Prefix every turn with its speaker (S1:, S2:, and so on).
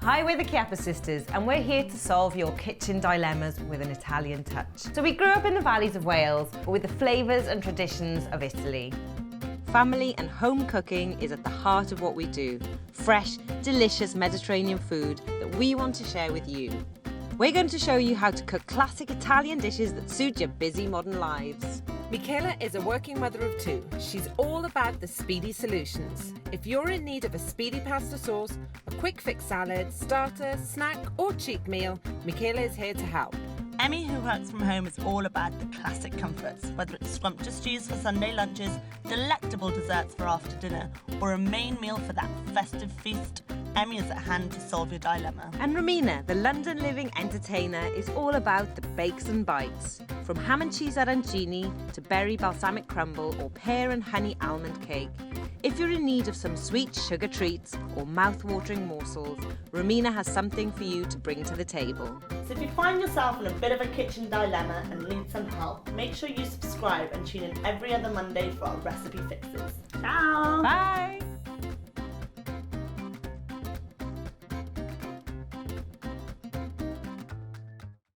S1: Hi, we're the Chiappa sisters and we're here to solve your kitchen dilemmas with an Italian touch. So we grew up in the valleys of Wales, but with the flavours and traditions of Italy. Family and home cooking is at the heart of what we do. Fresh, delicious Mediterranean food that we want to share with you. We're going to show you how to cook classic Italian dishes that suit your busy modern lives.
S2: Michaela is a working mother of two. She's all about the speedy solutions. If you're in need of a speedy pasta sauce, a quick fix salad, starter, snack or cheap meal, Michaela is here to help.
S3: Emmy, who works from home, is all about the classic comforts, whether it's scrumptious stews for Sunday lunches, delectable desserts for after dinner, or a main meal for that festive feast. Emmy is at hand to solve your dilemma.
S1: And Romina, the London living entertainer, is all about the bakes and bites. From ham and cheese arancini to berry balsamic crumble or pear and honey almond cake. If you're in need of some sweet sugar treats or mouth-watering morsels, Romina has something for you to bring to the table.
S3: So if you find yourself in a bit of a kitchen dilemma and need some help, make sure you subscribe and tune in every other Monday for our recipe fixes. Ciao!
S1: Bye!